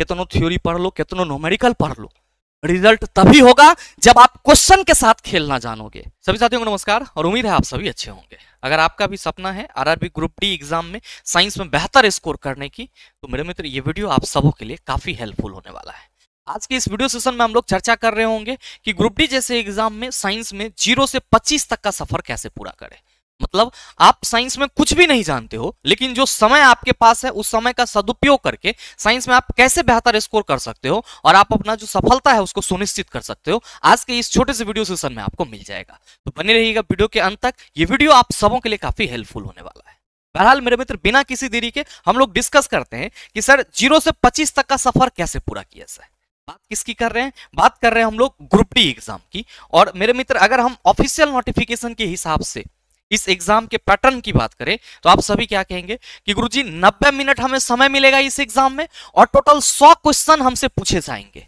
कितनो थ्योरी पढ़ लो, कितनो न्यूमेरिकल पढ़ लो, रिजल्ट तभी होगा जब आप क्वेश्चन के साथ खेलना जानोगे। सभी साथियों को नमस्कार और उम्मीद है आप सभी अच्छे होंगे। अगर आपका भी सपना है आरआरबी ग्रुप डी एग्जाम में साइंस में बेहतर स्कोर करने की, तो मेरे मित्र ये वीडियो आप सबों के लिए काफी हेल्पफुल होने वाला है। आज के इस वीडियो सेशन में हम लोग चर्चा कर रहे होंगे कि ग्रुप डी जैसे एग्जाम में साइंस में 0 से 25 तक का सफर कैसे पूरा करें। मतलब आप साइंस में कुछ भी नहीं जानते हो, लेकिन जो समय आपके पास है उस समय का सदुपयोग करके साइंस में आप कैसे बेहतर स्कोर कर सकते हो और आप अपना जो सफलता है उसको सुनिश्चित कर सकते हो, आज के इस छोटे से वीडियो सेशन में आपको मिल जाएगा। तो बने रहिएगा वीडियो के अंत तक, ये वीडियो आप सबों के लिए काफी हेल्पफुल होने वाला है। बहरहाल मेरे मित्र, बिना किसी देरी के हम लोग डिस्कस करते हैं कि सर 0 से 25 तक का सफर कैसे पूरा किया जाए। बात किसकी कर रहे हैं? बात कर रहे हैं हम लोग ग्रुप डी एग्जाम की। और मेरे मित्र, अगर हम ऑफिशियल नोटिफिकेशन के हिसाब से इस एग्जाम के पैटर्न की बात करें तो आप सभी क्या कहेंगे कि गुरुजी 90 मिनट हमें समय मिलेगा इस एग्जाम में और टोटल 100 क्वेश्चन हमसे पूछे जाएंगे।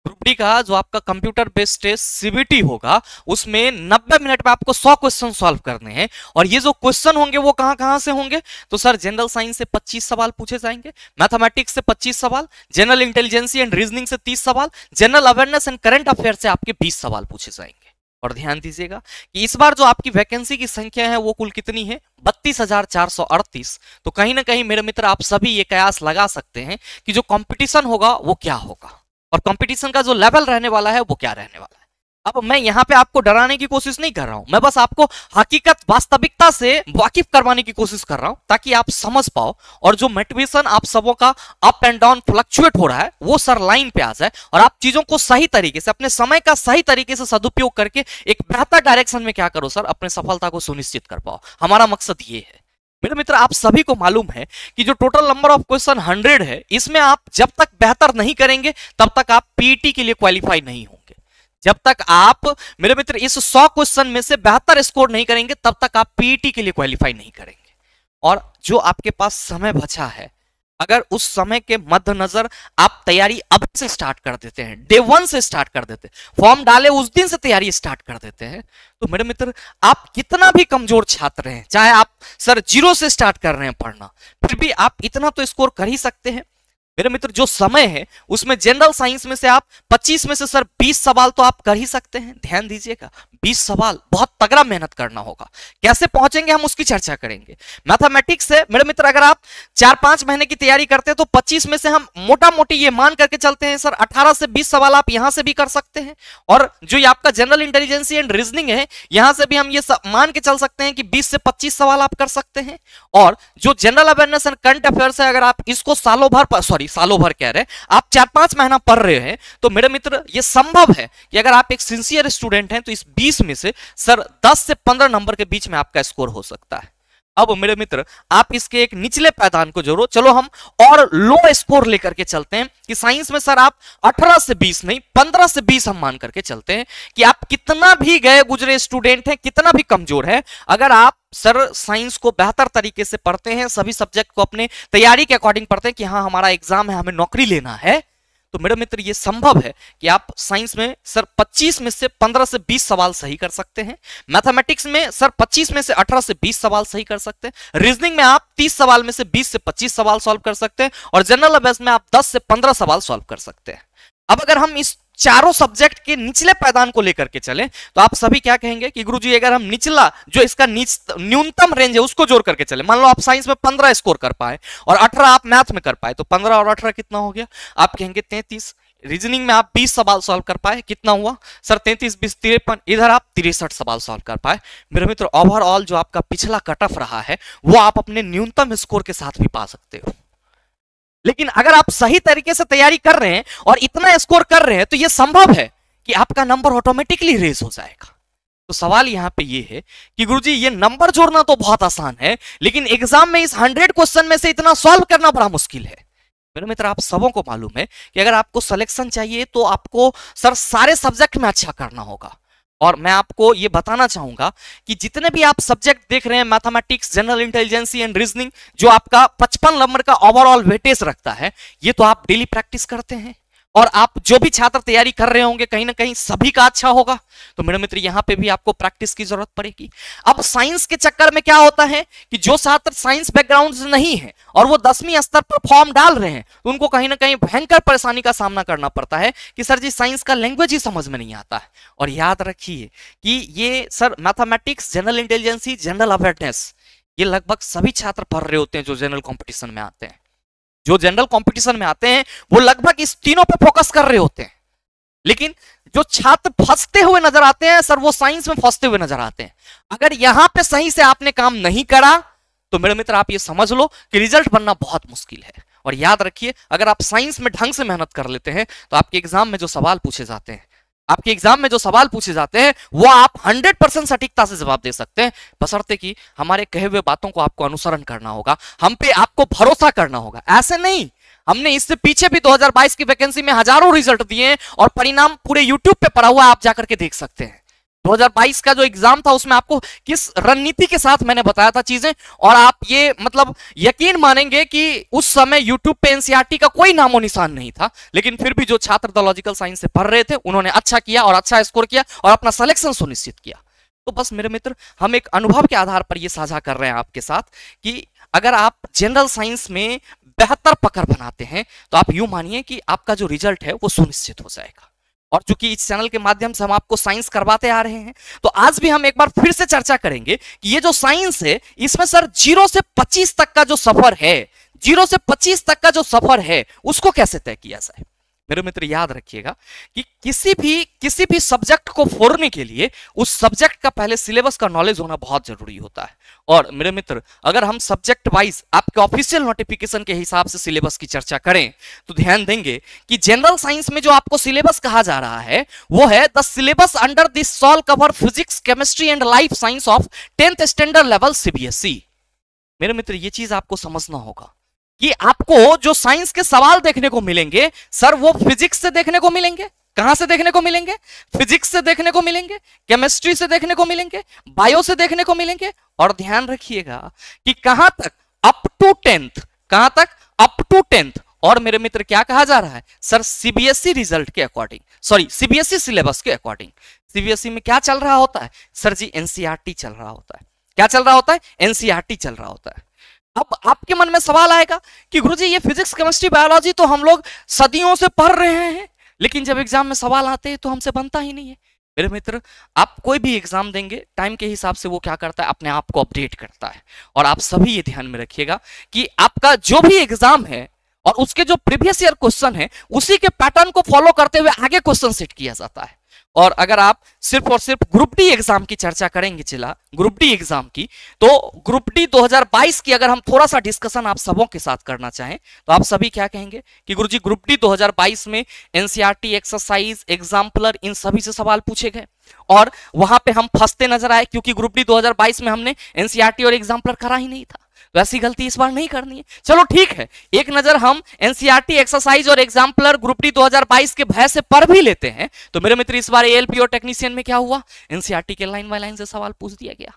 ग्रुप डी का जो आपका कंप्यूटर बेस्ड टेस्ट सीबीटी होगा उसमें 90 मिनट में आपको 100 क्वेश्चन सॉल्व करने हैं। और ये जो क्वेश्चन होंगे वो कहां से होंगे? तो सर जनरल साइंस से 25 सवाल पूछे जाएंगे, मैथमेटिक्स से 25 सवाल, जनरल इंटेलिजेंसी एंड रीजनिंग से 30 सवाल, general awareness and current affair से आपके 20 सवाल पूछे जाएंगे। और ध्यान दीजिएगा कि इस बार जो आपकी वैकेंसी की संख्या है वो कुल कितनी है? 32,438। तो कहीं ना कहीं मेरे मित्र आप सभी ये कयास लगा सकते हैं कि जो कंपटीशन होगा वो क्या होगा और कंपटीशन का जो लेवल रहने वाला है वो क्या रहने वाला है। अब मैं यहाँ पे आपको डराने की कोशिश नहीं कर रहा हूं, मैं बस आपको हकीकत वास्तविकता से वाकिफ करवाने की कोशिश कर रहा हूं ताकि आप समझ पाओ और जो मोटिवेशन आप सबों का अप एंड डाउन फ्लक्चुएट हो रहा है वो सर लाइन पे आ जाए और आप चीजों को सही तरीके से, अपने समय का सही तरीके से सदुपयोग करके एक बेहतर डायरेक्शन में क्या करो सर, अपने सफलता को सुनिश्चित कर पाओ। हमारा मकसद ये है। मेरे मित्र, आप सभी को मालूम है कि जो टोटल नंबर ऑफ क्वेश्चन 100 है, इसमें आप जब तक बेहतर नहीं करेंगे तब तक आप पीईटी के लिए क्वालिफाई नहीं होंगे। जब तक आप मेरे मित्र इस 100 क्वेश्चन में से बेहतर स्कोर नहीं करेंगे तब तक आप पीईटी के लिए क्वालिफाई नहीं करेंगे। और जो आपके पास समय बचा है, अगर उस समय के मद्देनजर आप तैयारी अब से स्टार्ट कर देते हैं, डे 1 से स्टार्ट कर देते हैं, फॉर्म डाले उस दिन से तैयारी स्टार्ट कर देते हैं, तो मेरे मित्र आप कितना भी कमजोर छात्र हैं, चाहे आप सर 0 से स्टार्ट कर रहे हैं पढ़ना, फिर भी आप इतना तो स्कोर कर ही सकते हैं। मेरे मित्र, जो समय है उसमें जनरल साइंस में से आप 25 में से सर 20 सवाल तो आप कर ही सकते हैं। ध्यान दीजिएगा, 20 सवाल, बहुत तगड़ा मेहनत करना होगा। कैसे पहुंचेंगे हम उसकी चर्चा करेंगे। मैथमेटिक्स से मेरे मित्र अगर आप 4-5 महीने की तैयारी करते हैं तो 25 में से हम मोटा मोटी ये मान करके चलते हैं सर 18 से 20 सवाल आप यहां से भी कर सकते हैं। और जो ये आपका जनरल इंटेलिजेंसी एंड रीजनिंग है, यहां से भी हम ये मान के चल सकते हैं कि 20 से 25 सवाल आप कर सकते हैं। और जो general awareness and current affairs है, अगर आप इसको सालों भर कह रहे हैं, आप 4-5 महीना पढ़ रहे हैं, तो मेरे मित्र ये संभव है कि अगर आप एक सिंसियर स्टूडेंट हैं तो इस 20 में से सर 10 से 15 नंबर के बीच में आपका स्कोर हो सकता है। अब मेरे मित्र आप इसके एक निचले पायदान को जोड़ो, चलो हम और लो स्कोर लेकर के चलते हैं कि साइंस में सर आप 18 से 20 नहीं, 15 से 20 हम मान करके चलते हैं कि आप कितना भी गए गुजरे स्टूडेंट हैं, कितना भी कमजोर है, अगर आप सर साइंस को बेहतर तरीके से पढ़ते हैं, सभी सब्जेक्ट को अपने तैयारी के अकॉर्डिंग पढ़ते हैं कि हाँ हमारा एग्जाम है, हमें नौकरी लेना है, तो मेरे मित्र ये संभव है कि आप साइंस में सर 25 में से 15 से 20 सवाल सही कर सकते हैं, मैथमेटिक्स में सर 25 में से 18 से 20 सवाल सही कर सकते हैं, रीजनिंग में आप 30 सवाल में से 20 से 25 सवाल सॉल्व कर सकते हैं और जनरल अवेयरनेस में आप 10 से 15 सवाल सॉल्व कर सकते हैं। अब अगर हम इस चारों सब्जेक्ट के निचले पायदान को लेकर के चलें तो आप सभी क्या कहेंगे कि गुरुजी अगर हम निचला जो इसका न्यूनतम रेंज है उसको जोड़ करके चले, मान लो आप साइंस में 15 स्कोर कर पाए और 18 आप मैथ में कर पाए, तो 15 और 18 कितना हो गया? आप कहेंगे 33। रीजनिंग में आप 20 सवाल सॉल्व कर पाए, कितना हुआ सर? 33 20 53, इधर आप 63 सवाल सॉल्व कर पाए। मेरे मित्र ओवरऑल जो आपका पिछला कट ऑफ रहा है वो आप अपने न्यूनतम स्कोर के साथ भी पा सकते हो। लेकिन अगर आप सही तरीके से तैयारी कर रहे हैं और इतना स्कोर कर रहे हैं तो यह संभव है कि आपका नंबर ऑटोमेटिकली रेज हो जाएगा। तो सवाल यहां पे ये है कि गुरुजी ये नंबर जोड़ना तो बहुत आसान है, लेकिन एग्जाम में इस 100 क्वेश्चन में से इतना सॉल्व करना बड़ा मुश्किल है। मेरे मित्र आप सबों को मालूम है कि अगर आपको सिलेक्शन चाहिए तो आपको सर सारे सब्जेक्ट में अच्छा करना होगा। और मैं आपको ये बताना चाहूंगा कि जितने भी आप सब्जेक्ट देख रहे हैं, mathematics, general intelligence and reasoning, जो आपका 55 नंबर का ओवरऑल वेटेज रखता है, ये तो आप डेली प्रैक्टिस करते हैं। और आप जो भी छात्र तैयारी कर रहे होंगे कहीं ना कहीं सभी का अच्छा होगा। तो मेरे मित्र यहां पे भी आपको प्रैक्टिस की जरूरत पड़ेगी। अब साइंस के चक्कर में क्या होता है कि जो छात्र साइंस बैकग्राउंड से नहीं है और वो 10वीं स्तर पर फॉर्म डाल रहे हैं तो उनको कहीं ना कहीं भयंकर परेशानी का सामना करना पड़ता है कि सर जी साइंस का लैंग्वेज ही समझ में नहीं आता है। और याद रखिए कि ये sir mathematics, general intelligence, general awareness, ये लगभग सभी छात्र पढ़ रहे होते हैं जो जनरल कॉम्पिटिशन में आते हैं। जो जनरल कंपटीशन में आते हैं वो लगभग इस तीनों पे फोकस कर रहे होते हैं। लेकिन जो छात्र फंसते हुए नजर आते हैं सर वो साइंस में फंसते हुए नजर आते हैं। अगर यहां पे सही से आपने काम नहीं करा तो मेरे मित्र आप ये समझ लो कि रिजल्ट बनना बहुत मुश्किल है। और याद रखिए अगर आप साइंस में ढंग से मेहनत कर लेते हैं तो आपके एग्जाम में जो सवाल पूछे जाते हैं वो आप 100% सटीकता से जवाब दे सकते हैं, बशर्ते कि हमारे कहे हुए बातों को आपको अनुसरण करना होगा, हम पे आपको भरोसा करना होगा। ऐसे नहीं, हमने इससे पीछे भी 2022 की वैकेंसी में हजारों रिजल्ट दिए हैं और परिणाम पूरे यूट्यूब पे पड़ा हुआ है, आप जाकर के देख सकते हैं। 2022 का जो एग्जाम था उसमें आपको किस रणनीति के साथ मैंने बताया था चीजें, और आप ये मतलब यकीन मानेंगे कि उस समय यूट्यूब पे एनसीईआरटी का कोई नामो निशान नहीं था, लेकिन फिर भी जो छात्र लॉजिकल साइंस से पढ़ रहे थे उन्होंने अच्छा किया और अच्छा स्कोर किया और अपना सिलेक्शन सुनिश्चित किया। तो बस मेरे मित्र हम एक अनुभव के आधार पर यह साझा कर रहे हैं आपके साथ कि अगर आप जनरल साइंस में बेहतर पकड़ बनाते हैं तो आप यूं मानिए कि आपका जो रिजल्ट है वो सुनिश्चित हो जाएगा। और चूंकि इस चैनल के माध्यम से हम आपको साइंस करवाते आ रहे हैं तो आज भी हम एक बार फिर से चर्चा करेंगे कि ये जो साइंस है इसमें सर 0 से 25 तक का जो सफर है, 0 से 25 तक का जो सफर है उसको कैसे तय किया जाए। मेरे मित्र याद रखिएगा कि किसी भी सब्जेक्ट को फोड़ने के लिए उस सब्जेक्ट का पहले सिलेबस का नॉलेज होना बहुत जरूरी होता है। और मेरे मित्र अगर हम सब्जेक्ट वाइज आपके ऑफिशियल नोटिफिकेशन के हिसाब से सिलेबस की चर्चा करें तो ध्यान देंगे कि जनरल साइंस में जो आपको सिलेबस कहा जा रहा है वो है the syllabus under this shall cover physics, chemistry and life science of 10th standard level CBSE. मेरे मित्र ये चीज आपको समझना होगा कि आपको जो साइंस के सवाल देखने को मिलेंगे सर वो फिजिक्स से देखने को मिलेंगे। कहां से देखने को मिलेंगे? फिजिक्स से देखने को मिलेंगे, केमिस्ट्री से देखने को मिलेंगे, बायो से देखने को मिलेंगे। और ध्यान रखिएगा कि कहां तक? Up to 10th। कहां तक? Up to 10th। और मेरे मित्र क्या कहा जा रहा है सर? सीबीएसई रिजल्ट के अकॉर्डिंग, सॉरी सीबीएसई सिलेबस के अकॉर्डिंग। सीबीएसई में क्या चल रहा होता है सर जी? एनसीईआरटी चल रहा होता है। क्या चल रहा होता है? एनसीईआरटी चल रहा होता है। अब आपके मन में सवाल आएगा कि गुरुजी ये फिजिक्स, केमिस्ट्री, बायोलॉजी तो हम लोग सदियों से पढ़ रहे हैं, लेकिन जब एग्जाम में सवाल आते हैं तो हमसे बनता ही नहीं है। मेरे मित्र आप कोई भी एग्जाम देंगे टाइम के हिसाब से वो क्या करता है? अपने आप को अपडेट करता है। और आप सभी ये ध्यान में रखिएगा कि आपका जो भी एग्जाम है और उसके जो प्रीवियस ईयर क्वेश्चन है उसी के पैटर्न को फॉलो करते हुए आगे क्वेश्चन सेट किया जाता है। और अगर आप सिर्फ और सिर्फ ग्रुप डी एग्जाम की चर्चा करेंगे चिला ग्रुप डी एग्जाम की, तो ग्रुप डी 2022 की अगर हम थोड़ा सा डिस्कशन आप सबों के साथ करना चाहें तो आप सभी क्या कहेंगे कि गुरुजी ग्रुप डी 2022 में एनसीईआरटी, एक्सरसाइज, एग्जाम्पलर, इन सभी से सवाल पूछे गए और वहां पे हम फंसते नजर आए क्योंकि ग्रुप डी 2022 में हमने एनसीईआरटी और एग्जाम्पलर करा ही नहीं था। वैसी गलती इस बार नहीं करनी है। चलो ठीक है, एक नजर हम एनसीईआरटी, एक्सरसाइज और एग्जाम्पलर ग्रुप डी 2022 के भय से पढ़ भी लेते हैं तो मेरे मित्र इस बार एएलपी और टेक्नीशियन में क्या हुआ? एनसीईआरटी के लाइन बाय लाइन से सवाल पूछ दिया गया।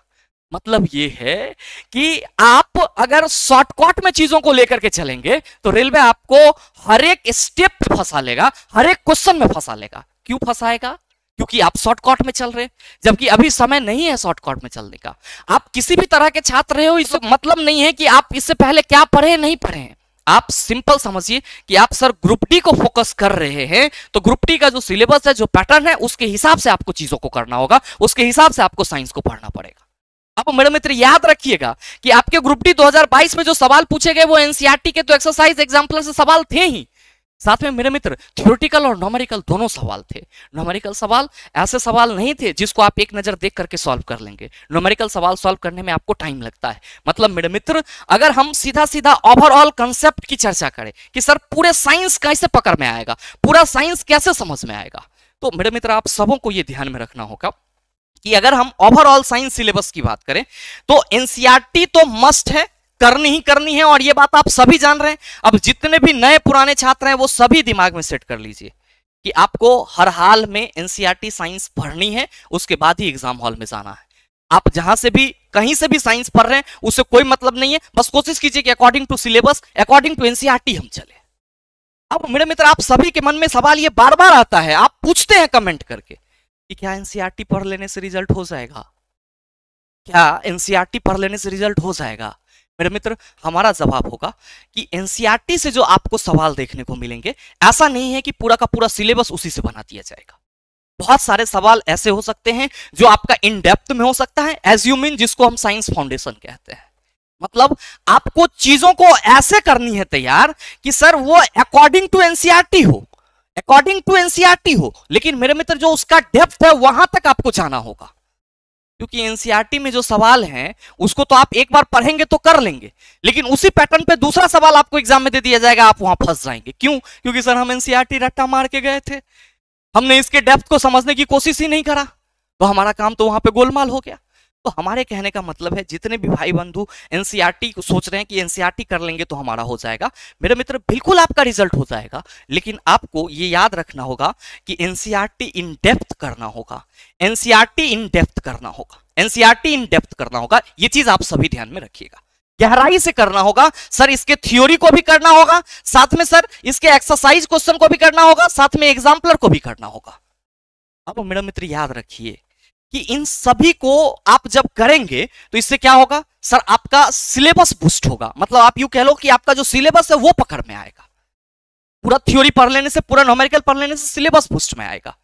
मतलब ये है कि आप अगर शॉर्टकट में चीजों को लेकर के चलेंगे तो रेलवे आपको हर एक स्टेप पे फंसा लेगा, हर एक क्वेश्चन में फंसा लेगा। क्यों फंसाएगा? क्योंकि आप शॉर्टकट में चल रहे हैं, जबकि अभी समय नहीं है शॉर्टकट में चलने का। आप किसी भी तरह के छात्र रहे हो इससे मतलब नहीं है कि आप इससे पहले क्या पढ़े नहीं पढ़े हैं। आप सिंपल समझिए कि आप सर ग्रुप डी को फोकस कर रहे हैं तो ग्रुप डी का जो सिलेबस है, जो पैटर्न है, उसके हिसाब से आपको चीजों को करना होगा, उसके हिसाब से आपको साइंस को पढ़ना पड़ेगा। अब मेरे मित्र याद रखिएगा कि आपके ग्रुप डी 2022 में जो सवाल पूछे गए वो एनसीईआरटी के तो एक्सरसाइज, एग्जाम्पलर से सवाल थे ही, साथ में मेरे मित्र थ्योरेटिकल और न्यूमेरिकल दोनों सवाल थे। न्यूमेरिकल सवाल ऐसे सवाल नहीं थे जिसको आप एक नजर देख करके सॉल्व कर लेंगे। न्यूमेरिकल सवाल सॉल्व करने में आपको टाइम लगता है। मतलब मेरे मित्र अगर हम सीधा सीधा ओवरऑल कंसेप्ट की चर्चा करें कि सर पूरे साइंस कैसे पकड़ में आएगा, पूरा साइंस कैसे समझ में आएगा, तो मेरे मित्र आप सबों को यह ध्यान में रखना होगा कि अगर हम ओवरऑल साइंस सिलेबस की बात करें तो एनसीईआरटी तो मस्ट है, करनी ही करनी है और ये बात आप सभी जान रहे हैं। अब जितने भी नए पुराने छात्र हैं वो सभी दिमाग में सेट कर लीजिए कि आपको हर हाल में एनसीईआरटी साइंस पढ़नी है, उसके बाद ही एग्जाम हॉल में जाना है। आप जहां से भी कहीं से भी साइंस पढ़ रहे हैं उससे कोई मतलब नहीं है, बस कोशिश कीजिए कि according to syllabus, according to NCERT हम चले। अब मेरे मित्र आप सभी के मन में सवाल ये बार बार आता है, आप पूछते हैं कमेंट करके कि क्या एनसीईआरटी पढ़ लेने से रिजल्ट हो जाएगा, क्या एनसीईआरटी पढ़ लेने से रिजल्ट हो जाएगा। मेरे मित्र हमारा जवाब होगा कि एनसीईआरटी से जो आपको सवाल देखने को मिलेंगे, ऐसा नहीं है कि पूरा का पूरा सिलेबस उसी से बना दिया जाएगा। बहुत सारे सवाल ऐसे हो सकते हैं जो आपका इन डेप्थ में हो सकता है, एज यू मीन, जिसको हम साइंस फाउंडेशन कहते हैं। मतलब आपको चीजों को ऐसे करनी है तैयार कि सर वो अकॉर्डिंग टू एनसीईआरटी हो, अकॉर्डिंग टू एनसीईआरटी हो, लेकिन मेरे मित्र जो उसका डेप्थ है वहां तक आपको जाना होगा। क्योंकि एनसीईआरटी में जो सवाल हैं उसको तो आप एक बार पढ़ेंगे तो कर लेंगे, लेकिन उसी पैटर्न पे दूसरा सवाल आपको एग्जाम में दे दिया जाएगा, आप वहां फंस जाएंगे। क्यों? क्योंकि सर हम एनसीईआरटी रट्टा मार के गए थे, हमने इसके डेप्थ को समझने की कोशिश ही नहीं करा, तो हमारा काम तो वहां पे गोलमाल हो गया। तो हमारे कहने का मतलब है, जितने भी भाई बंधु एनसीईआरटी को सोच रहे हैं कि एनसीईआरटी कर लेंगे तो हमारा हो जाएगा, मेरे मित्र बिल्कुल आपका रिजल्ट हो जाएगा, लेकिन आपको ये याद रखना होगा कि एनसीईआरटी इन डेप्थ करना होगा, एनसीईआरटी इन डेप्थ करना होगा, एनसीईआरटी इन डेप्थ करना होगा। ये चीज आप सभी ध्यान में रखिएगा, गहराई से करना होगा सर, इसके थ्योरी को भी करना होगा, साथ में सर इसके एक्सरसाइज क्वेश्चन को भी करना होगा, साथ में एग्जाम्पलर को भी करना होगा। अब मेरा मित्र याद रखिए कि इन सभी को आप जब करेंगे तो इससे क्या होगा सर, आपका सिलेबस बूस्ट होगा। मतलब आप यूं कह लो कि आपका जो सिलेबस है वो पकड़ में आएगा, पूरा थ्योरी पढ़ लेने से, पूरा न्यूमेरिकल पढ़ लेने से सिलेबस बूस्ट में आएगा।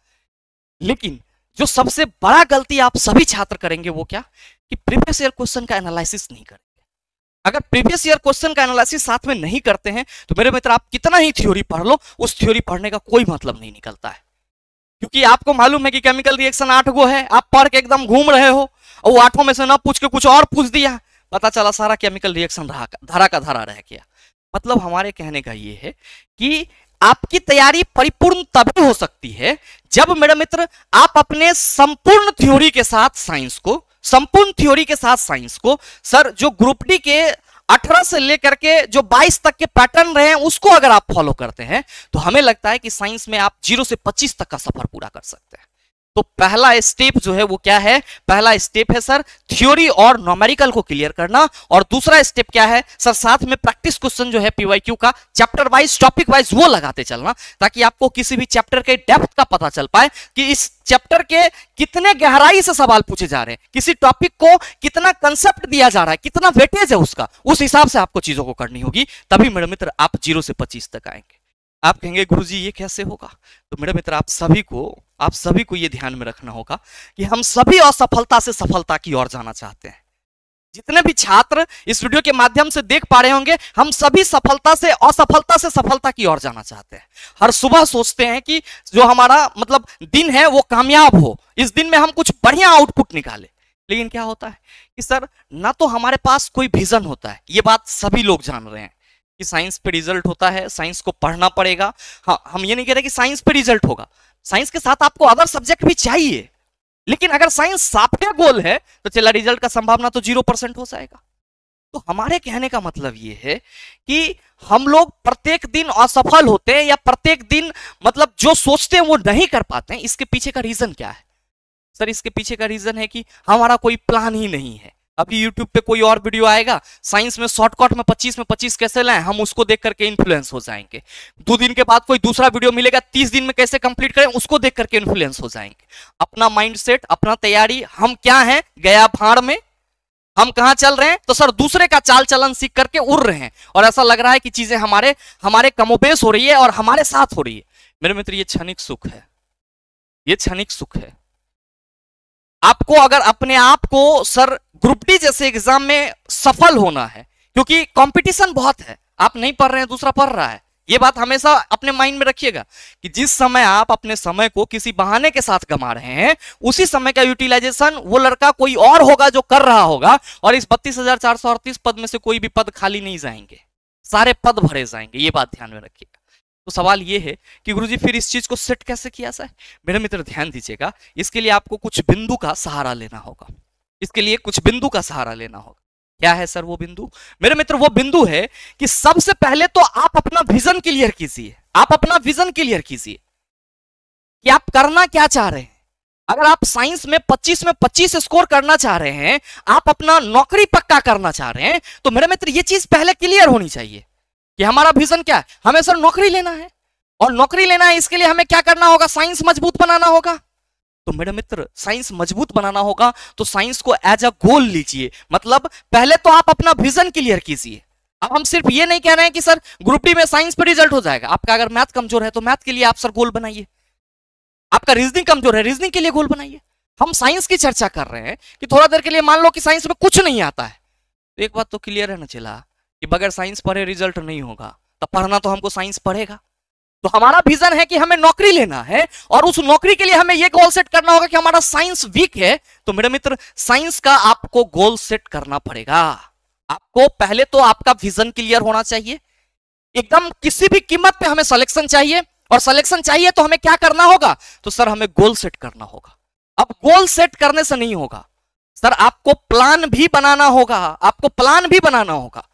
लेकिन जो सबसे बड़ा गलती आप सभी छात्र करेंगे वो क्या, कि प्रीवियस ईयर क्वेश्चन का एनालिसिस नहीं करेंगे। अगर प्रीवियस ईयर क्वेश्चन का एनालिसिस साथ में नहीं करते हैं तो मेरे मित्र आप कितना ही थ्योरी पढ़ लो, उस थ्योरी पढ़ने का कोई मतलब नहीं निकलता है। क्योंकि आपको मालूम है कि केमिकल रिएक्शन 8 गो है, आप पढ़ के एकदम घूम रहे हो और वो 8 में से ना पूछ के कुछ और पूछ दिया, पता चला सारा केमिकल रिएक्शन धरा का धरा रह गया। मतलब हमारे कहने का ये है कि आपकी तैयारी परिपूर्ण तभी हो सकती है जब मेरे मित्र आप अपने संपूर्ण थ्योरी के साथ साइंस को, संपूर्ण थ्योरी के साथ साइंस को, सर जो ग्रुप डी के 18 से लेकर के जो 22 तक के पैटर्न रहे हैं उसको अगर आप फॉलो करते हैं तो हमें लगता है कि साइंस में आप 0 से 25 तक का सफर पूरा कर सकते हैं। तो पहला स्टेप जो है वो क्या है, पहला स्टेप है सर थ्योरी और न्यूमेरिकल को क्लियर करना, और दूसरा स्टेप क्या है सर, साथ में प्रैक्टिस क्वेश्चन जो है पीवाईक्यू का चैप्टर वाइज, टॉपिक वाइज वो लगाते चलना, ताकि आपको किसी भी चैप्टर के डेप्थ का पता चल पाए कि इस चैप्टर के कितने गहराई से सवाल पूछे जा रहे हैं, किसी टॉपिक को कितना कंसेप्ट दिया जा रहा है, कितना वेटेज है उसका, उस हिसाब से आपको चीजों को करनी होगी, तभी मेरे मित्र आप 0 से 25 तक आएंगे। आप कहेंगे गुरुजी ये कैसे होगा, तो मेरे मित्र आप सभी को ये ध्यान में रखना होगा कि हम सभी असफलता से सफलता की ओर जाना चाहते हैं। जितने भी छात्र इस वीडियो के माध्यम से देख पा रहे होंगे, हम सभी सफलता से असफलता से सफलता की ओर जाना चाहते हैं। हर सुबह सोचते हैं कि जो हमारा मतलब दिन है वो कामयाब हो, इस दिन में हम कुछ बढ़िया आउटपुट निकाले। लेकिन क्या होता है कि सर ना तो हमारे पास कोई विजन होता है, ये बात सभी लोग जान रहे हैं कि साइंस पे रिजल्ट होता है, साइंस को पढ़ना पड़ेगा। हाँ, हम ये नहीं कह रहे कि साइंस पे रिजल्ट होगा, साइंस के साथ आपको अदर सब्जेक्ट भी चाहिए, लेकिन अगर साइंस साफे गोल है तो चला रिजल्ट का संभावना तो 0% हो जाएगा। तो हमारे कहने का मतलब ये है कि हम लोग प्रत्येक दिन असफल होते हैं या प्रत्येक दिन मतलब जो सोचते हैं वो नहीं कर पाते हैं। इसके पीछे का रीजन क्या है सर? इसके पीछे का रीजन है कि हमारा कोई प्लान ही नहीं है। अभी YouTube पे कोई और वीडियो आएगा, साइंस में शॉर्टकट में 25 कैसे लाएं, हम उसको देख करके इन्फ्लुएंस हो जाएंगे। 2 दिन के बाद कोई दूसरा वीडियो मिलेगा, 30 दिन में कैसे कंप्लीट करें, उसको देख करके इन्फ्लुएंस हो जाएंगे। अपना माइंडसेट, अपना तैयारी, हम क्या हैं गया भाड़ में, हम कहां चल रहे हैं, तो सर दूसरे का चाल चलन सीख करके उड़ रहे हैं और ऐसा लग रहा है कि चीजें हमारे कमोबेश हो रही है और हमारे साथ हो रही है। मेरे मित्र ये क्षणिक सुख है, ये क्षणिक सुख है। आपको अगर अपने आप को सर ग्रुप डी जैसे एग्जाम में सफल होना है, क्योंकि कंपटीशन बहुत है, आप नहीं पढ़ रहे हैं दूसरा पढ़ रहा है, ये बात हमेशा अपने माइंड में रखिएगा कि जिस समय आप अपने समय को किसी बहाने के साथ गंवा रहे हैं, उसी समय का यूटिलाइजेशन वो लड़का कोई और होगा जो कर रहा होगा, और इस 32,438 पद में से कोई भी पद खाली नहीं जाएंगे, सारे पद भरे जाएंगे। ये बात ध्यान में रखिएगा। तो सवाल ये है कि गुरुजी फिर इस चीज को सेट कैसे किया जाए? मेरे मित्र ध्यान दीजिएगा, इसके लिए आपको कुछ बिंदु का सहारा लेना होगा, इसके लिए कुछ बिंदु का सहारा लेना होगा। क्या है सर वो बिंदु? मेरे मित्र वो बिंदु है कि सबसे पहले तो आप अपना विजन क्लियर कीजिए, आप अपना विजन क्लियर कीजिए कि आप करना क्या चाह रहे हैं। अगर आप साइंस में 25 में 25 स्कोर करना चाह रहे हैं, आप अपना नौकरी पक्का करना चाह रहे हैं, तो मेरे मित्र ये चीज पहले क्लियर होनी चाहिए। कि हमारा विजन क्या है, हमें सर नौकरी लेना है, और नौकरी लेना है इसके लिए हमें क्या करना होगा, साइंस मजबूत बनाना होगा। तो मेरे मित्र साइंस मजबूत बनाना होगा तो साइंस को एज अ गोल लीजिए, मतलब पहले तो आप अपना विजन क्लियर कीजिए। अब हम सिर्फ ये नहीं कह रहे हैं कि सर ग्रुप डी में साइंस पे रिजल्ट हो जाएगा, आपका अगर मैथ कमजोर है तो मैथ के लिए आप सर गोल बनाइए, आपका रीजनिंग कमजोर है रीजनिंग के लिए गोल बनाइए। हम साइंस की चर्चा कर रहे हैं कि थोड़ा देर के लिए मान लो कि साइंस में कुछ नहीं आता है, तो एक बात तो क्लियर है ना चला कि बगैर साइंस पढ़े रिजल्ट नहीं होगा, तो पढ़ना तो हमको साइंस पढ़ेगा। तो हमारा विजन है कि हमें नौकरी लेना है, और उस नौकरी के लिए हमें यह गोल सेट करना होगा कि हमारा साइंस वीक है, तो मेरे मित्र साइंस का आपको गोल सेट करना पड़ेगा। आपको पहले तो आपका विजन क्लियर होना चाहिए, एकदम किसी भी कीमत पे हमें सिलेक्शन चाहिए, और सिलेक्शन चाहिए तो हमें क्या करना होगा, तो सर हमें गोल सेट करना होगा। अब गोल सेट करने से नहीं होगा सर, आपको प्लान भी बनाना होगा, आपको प्लान भी बनाना होगा।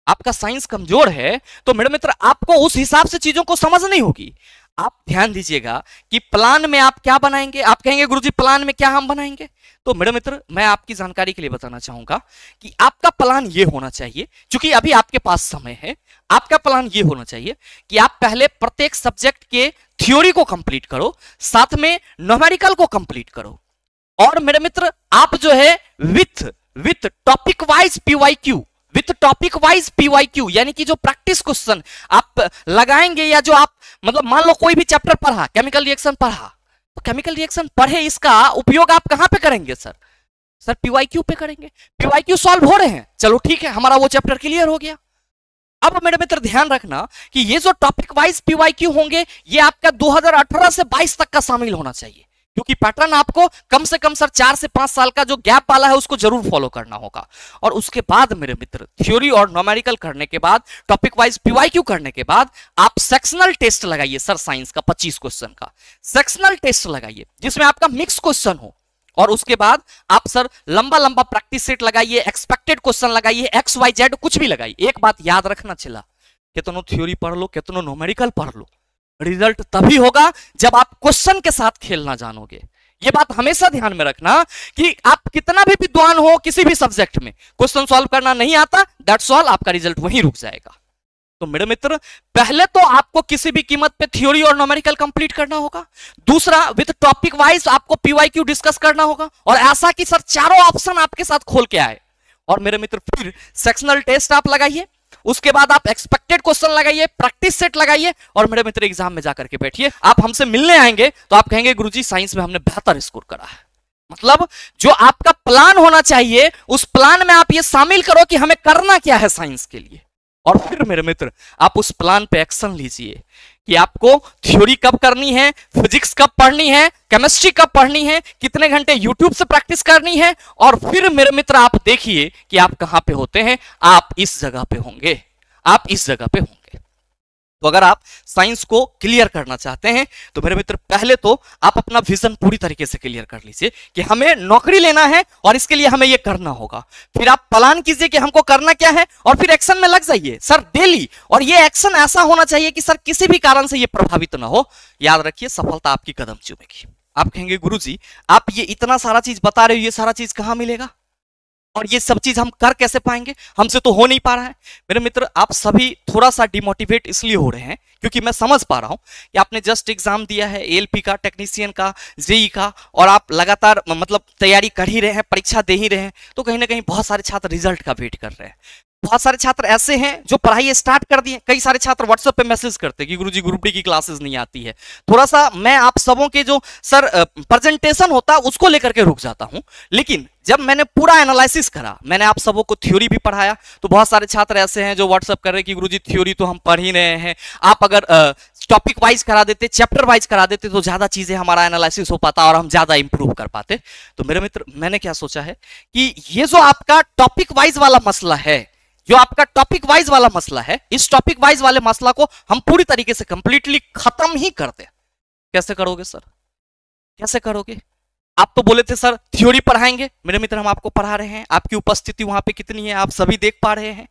आपका साइंस कमजोर है तो मेरे मित्र आपको उस हिसाब से चीजों को समझनी होगी। आप ध्यान दीजिएगा कि प्लान में आप क्या बनाएंगे, आप कहेंगे गुरुजी प्लान में क्या हम बनाएंगे, तो मेरे मित्र मैं आपकी जानकारी के लिए बताना चाहूंगा कि आपका प्लान ये होना चाहिए, क्योंकि अभी आपके पास समय है, आपका प्लान ये होना चाहिए कि आप पहले प्रत्येक सब्जेक्ट के थ्योरी को कंप्लीट करो, साथ में न्यूमेरिकल को कंप्लीट करो, और मेरे मित्र आप जो है with topic wise PYQ, with topic wise PYQ, यानी कि जो प्रैक्टिस क्वेश्चन आप लगाएंगे, या जो आप मतलब मान लो कोई भी चैप्टर पढ़ा, केमिकल रिएक्शन पढ़ा, तो केमिकल रिएक्शन पढ़े, इसका उपयोग आप कहां पे करेंगे सर, सर पीवाईक्यू पे करेंगे। पीवाईक्यू सॉल्व हो रहे हैं, चलो ठीक है, हमारा वो चैप्टर क्लियर हो गया। अब मेरे मित्र ध्यान रखना कि ये जो टॉपिक वाइज पीवाईक्यू होंगे, ये आपका 2018 से 22 तक का शामिल होना चाहिए, क्योंकि पैटर्न आपको कम से कम सर 4 से 5 साल का जो गैप वाला है उसको जरूर फॉलो करना होगा। और उसके बाद मेरे मित्र थ्योरी और न्यूमेरिकल करने के बाद, टॉपिक वाइज पीवाईक्यू करने के बाद, आप सेक्शनल टेस्ट लगाइए सर, साइंस का 25 क्वेश्चन का सेक्शनल टेस्ट लगाइए जिसमें आपका मिक्स क्वेश्चन हो, और उसके बाद आप सर लंबा लंबा प्रैक्टिस सेट लगाइए, एक्सपेक्टेड क्वेश्चन लगाइए, एक्स वाई जेड कुछ भी लगाइए। एक बात याद रखना चला, कितनो थ्योरी पढ़ लो, कितनो न्यूमेरिकल पढ़ लो, रिजल्ट तभी होगा जब आप क्वेश्चन के साथ खेलना जानोगे। ये बात हमेशा ध्यान में रखना कि आप कितना भी विद्वान हो किसी भी सब्जेक्ट में, क्वेश्चन सॉल्व करना नहीं आता, दैट्स ऑल, आपका रिजल्ट वहीं रुक जाएगा। तो मेरे मित्र पहले तो आपको किसी भी कीमत पे थ्योरी और न्यूमेरिकल कंप्लीट करना होगा, दूसरा विद टॉपिक वाइज आपको पीवाईक्यू डिस्कस करना होगा, और ऐसा कि सर चारों ऑप्शन आपके साथ खोल के आए। और मेरे मित्र फिर सेक्शनल टेस्ट आप लगाइए, उसके बाद आप एक्सपेक्टेड क्वेश्चन लगाइए, प्रैक्टिस सेट लगाइए, और मेरे मित्र एग्जाम में जाकर के बैठिए। आप हमसे मिलने आएंगे तो आप कहेंगे गुरुजी साइंस में हमने बेहतर स्कोर करा है। मतलब जो आपका प्लान होना चाहिए, उस प्लान में आप ये शामिल करो कि हमें करना क्या है साइंस के लिए, और फिर मेरे मित्र आप उस प्लान पे एक्शन लीजिए कि आपको थ्योरी कब करनी है, फिजिक्स कब पढ़नी है, केमिस्ट्री कब पढ़नी है, कितने घंटे यूट्यूब से प्रैक्टिस करनी है, और फिर मेरे मित्र आप देखिए कि आप कहां पे होते हैं, आप इस जगह पे होंगे, आप इस जगह पे होंगे। तो अगर आप साइंस को क्लियर करना चाहते हैं तो मेरे मित्र पहले तो आप अपना विजन पूरी तरीके से क्लियर कर लीजिए कि हमें नौकरी लेना है और इसके लिए हमें ये करना होगा। फिर आप प्लान कीजिए कि हमको करना क्या है, और फिर एक्शन में लग जाइए सर डेली, और ये एक्शन ऐसा होना चाहिए कि सर किसी भी कारण से ये प्रभावित ना हो। याद रखिए सफलता आपकी कदम चूमेगी। आप कहेंगे गुरुजी आप ये इतना सारा चीज बता रहे हो, ये सारा चीज कहां मिलेगा, और ये सब चीज हम कर कैसे पाएंगे, हमसे तो हो नहीं पा रहा है। मेरे मित्र आप सभी थोड़ा सा डिमोटिवेट इसलिए हो रहे हैं क्योंकि मैं समझ पा रहा हूं कि आपने जस्ट एग्जाम दिया है एएलपी का, टेक्नीशियन का, जेई का, और आप लगातार मतलब तैयारी कर ही रहे हैं, परीक्षा दे ही रहे हैं, तो कहीं ना कहीं बहुत सारे छात्र रिजल्ट का वेट कर रहे हैं। बहुत सारे छात्र ऐसे हैं जो पढ़ाई स्टार्ट कर दिए, कई सारे छात्र व्हाट्सएप पे मैसेज करते हैं कि गुरुजी ग्रुप डी की क्लासेस नहीं आती है। थोड़ा सा मैं आप सबों के जो सर प्रेजेंटेशन होता है उसको लेकर के रुक जाता हूं, लेकिन जब मैंने पूरा एनालिसिस करा, मैंने आप सबों को थ्योरी भी पढ़ाया, तो बहुत सारे छात्र ऐसे हैं जो व्हाट्सएप कर रहे हैं कि गुरुजी थ्योरी तो हम पढ़ ही रहे हैं, आप अगर टॉपिक वाइज करा देते, चैप्टर वाइज करा देते तो ज्यादा चीजें हमारा एनालिसिस हो पाता और हम ज्यादा इंप्रूव कर पाते। तो मेरे मित्र मैंने क्या सोचा है कि ये जो आपका टॉपिक वाइज वाला मसला है, जो आपका टॉपिक वाइज वाला मसला है, इस टॉपिक वाइज वाले मसला को हम पूरी तरीके से कंप्लीटली खत्म ही कर दे। कैसे करोगे सर, कैसे करोगे? आप तो बोले थे सर थ्योरी पढ़ाएंगे, मेरे मित्र हम आपको पढ़ा रहे हैं, आपकी उपस्थिति वहां पे कितनी है आप सभी देख पा रहे हैं।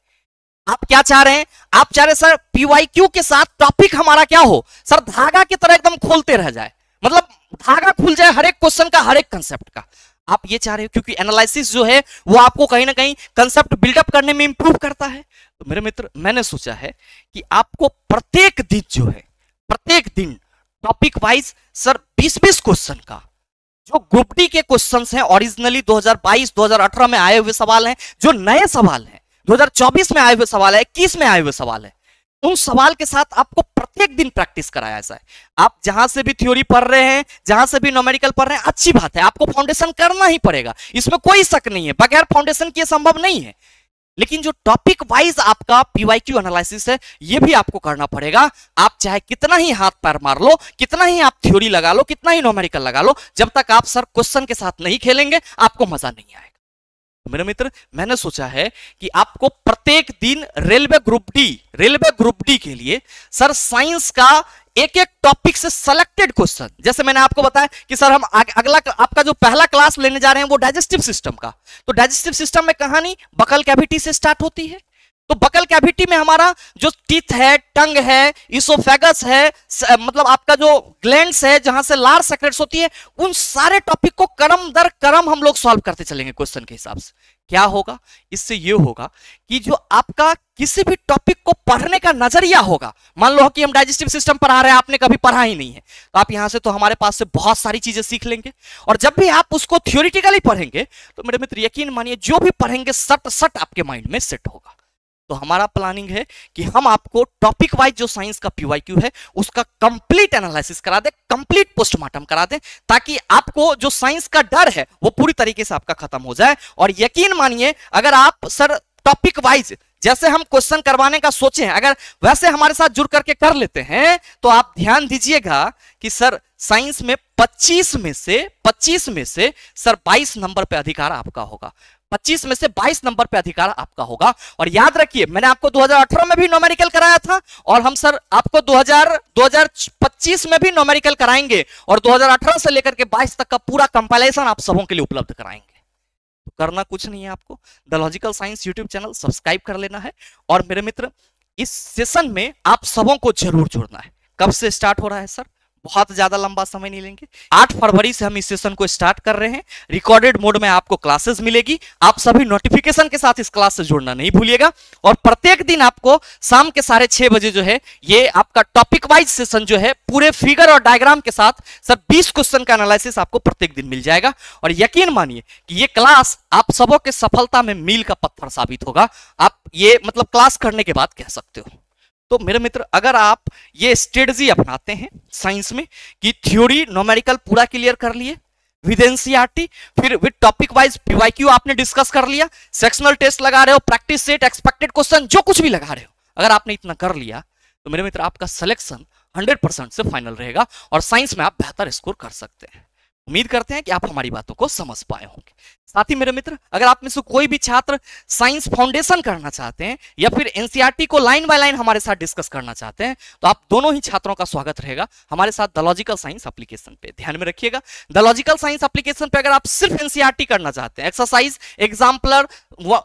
आप क्या चाह रहे हैं, आप चाह रहे सर पीवाईक्यू के साथ टॉपिक हमारा क्या हो सर, धागा की तरह एकदम खोलते रह जाए, मतलब धागा खुल जाए हर एक क्वेश्चन का, हर एक कंसेप्ट का, आप ये चाह रहे हो, क्योंकि एनालिसिस जो है वो आपको कहीं ना कहीं कंसेप्ट बिल्डअप करने में इंप्रूव करता है। तो मेरे मित्र मैंने सोचा है कि आपको प्रत्येक दिन जो है, प्रत्येक दिन टॉपिक वाइज सर 20-20 क्वेश्चन का, जो ग्रुप डी के क्वेश्चंस हैं ओरिजिनली 2022-2018 में आए हुए सवाल हैं, जो नए सवाल हैं 2024 में आए हुए सवाल है, 21 में आए हुए सवाल है, उन सवाल के साथ आपको प्रत्येक दिन प्रैक्टिस कराया ऐसा है। आप जहां से भी थ्योरी पढ़ रहे हैं, जहां से भी न्यूमेरिकल पढ़ रहे हैं, अच्छी बात है, आपको फाउंडेशन करना ही पड़ेगा, इसमें कोई शक नहीं है, बगैर फाउंडेशन किए संभव नहीं है। लेकिन जो टॉपिक वाइज आपका पीवाईक्यू एनालिसिस है, ये भी आपको करना पड़ेगा। आप चाहे कितना ही हाथ पैर मार लो, कितना ही आप थ्योरी लगा लो, कितना ही न्यूमेरिकल लगा लो, जब तक आप सर क्वेश्चन के साथ नहीं खेलेंगे आपको मजा नहीं आएगा। तो मेरे मित्र मैंने सोचा है कि आपको प्रत्येक दिन रेलवे ग्रुप डी के लिए सर साइंस का एक एक टॉपिक से सिलेक्टेड क्वेश्चन, जैसे मैंने आपको बताया कि सर हम अगला आपका जो पहला क्लास लेने जा रहे हैं वो डाइजेस्टिव सिस्टम का, तो डाइजेस्टिव सिस्टम में कहानी बकल कैविटी से स्टार्ट होती है। तो बकल कैविटी में हमारा जो टीथ है, टंग है, इसोफेगस है, मतलब आपका जो ग्लैंड्स है जहां से लार सेक्रेट्स होती है, उन सारे टॉपिक को क्रम दर क्रम हम लोग सॉल्व करते चलेंगे क्वेश्चन के हिसाब से। क्या होगा इससे? ये होगा कि जो आपका किसी भी टॉपिक को पढ़ने का नजरिया होगा, मान लो कि हम डाइजेस्टिव सिस्टम पढ़ा रहे हैं, आपने कभी पढ़ा ही नहीं है, तो आप यहां से तो हमारे पास से बहुत सारी चीजें सीख लेंगे, और जब भी आप उसको थ्योरेटिकली पढ़ेंगे तो मेरे मित्र यकीन मानिए जो भी पढ़ेंगे सट सट आपके माइंड में सेट होगा। तो हमारा प्लानिंग है कि हम आपको टॉपिक वाइज जो साइंस का पीवाईक्यू है उसका कंप्लीट एनालिसिस करा दे, कंप्लीट पोस्टमार्टम करा दे, ताकि आपको जो साइंस का डर है वो पूरी तरीके से आपका खत्म हो जाए। और यकीन मानिए अगर आप सर टॉपिक वाइज जैसे हम क्वेश्चन करवाने का सोचे हैं, अगर वैसे हमारे साथ जुड़ करके कर लेते हैं, तो आप ध्यान दीजिएगा कि सर साइंस में 25 में से सर 22 नंबर पे अधिकार आपका होगा, 25 में से 22 नंबर पे अधिकार आपका होगा। और याद रखिए मैंने आपको 2018 में भी न्यूमेरिकल कराया था, और हम सर आपको 2025 में भी न्यूमेरिकल कराएंगे, और 2018 से लेकर के 22 तक का पूरा कंपाइलेशन आप सबों के लिए उपलब्ध कराएंगे। तो करना कुछ नहीं है, आपको the logical science YouTube channel subscribe कर लेना है। और मेरे मित्र इस सेशन में आप सबों को जरूर जुड़ना है। कब से स्टार्ट हो रहा है सर? बहुत ज्यादा लंबा समय नहीं लेंगे, 8 फरवरी से हम इस सेशन को स्टार्ट कर रहे हैं। रिकॉर्डेड मोड में आपको क्लासेस मिलेगी, आप सभी नोटिफिकेशन के साथ इस क्लास से जुड़ना नहीं भूलिएगा। और प्रत्येक दिन आपको शाम के 6:30 बजे जो है ये आपका टॉपिक वाइज सेशन जो है पूरे फिगर और डायग्राम के साथ सर 20 क्वेश्चन का एनालिसिस आपको प्रत्येक दिन मिल जाएगा। और यकीन मानिए कि ये क्लास आप सबों के सफलता में मील का पत्थर साबित होगा। आप ये मतलब क्लास करने के बाद कह सकते हो। तो मेरे मित्र अगर आप ये स्ट्रेटजी अपनाते हैं साइंस में कि थ्योरी न्यूमेरिकल पूरा क्लियर कर लिए विद एनसीईआरटी, फिर विद टॉपिक वाइज पीवाईक्यू आपने डिस्कस कर लिया, सेक्शनल टेस्ट लगा रहे हो, प्रैक्टिस सेट, एक्सपेक्टेड क्वेश्चन जो कुछ भी लगा रहे हो, अगर आपने इतना कर लिया तो मेरे मित्र आपका सिलेक्शन 100% से फाइनल रहेगा और साइंस में आप बेहतर स्कोर कर सकते हैं। उम्मीद करते हैं कि आप हमारी बातों को समझ पाए होंगे। साथ ही मेरे मित्र अगर आप में से कोई भी छात्र साइंस फाउंडेशन करना चाहते हैं या फिर एनसीईआरटी को लाइन बाय लाइन हमारे साथ डिस्कस करना चाहते हैं, तो आप दोनों ही छात्रों का स्वागत रहेगा हमारे साथ द लॉजिकल साइंस एप्लीकेशन पे। ध्यान में रखिएगा, द लॉजिकल साइंस एप्लीकेशन पे अगर आप सिर्फ एनसीईआरटी करना चाहते हैं, exercise, exemplar,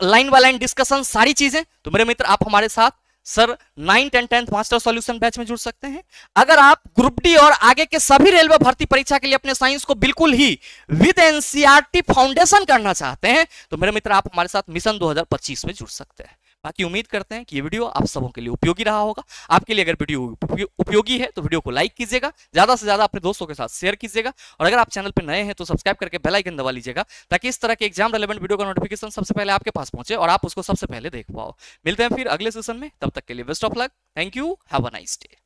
line by line discussion, सारी चीजें, तो मेरे मित्र आप हमारे साथ sir 9th and 10th master solution batch में जुड़ सकते हैं। अगर आप ग्रुप डी और आगे के सभी रेलवे भर्ती परीक्षा के लिए अपने साइंस को बिल्कुल ही विद एनसीईआरटी फाउंडेशन करना चाहते हैं, तो मेरे मित्र आप हमारे साथ मिशन 2025 में जुड़ सकते हैं। बाकी उम्मीद करते हैं कि ये वीडियो आप सबों के लिए उपयोगी रहा होगा। आपके लिए अगर वीडियो उपयोगी है तो वीडियो को लाइक कीजिएगा, ज्यादा से ज्यादा अपने दोस्तों के साथ शेयर कीजिएगा, और अगर आप चैनल पर नए हैं तो सब्सक्राइब करके बेल आइकन दबा लीजिएगा ताकि इस तरह के एग्जाम रेलेवेंट वीडियो का नोटिफिकेशन सबसे पहले आपके पास पहुंचे और आप उसको सबसे पहले देख पाओ। मिलते हैं फिर अगले सेशन में, तब तक के लिए best of luck, thank you, have a nice day.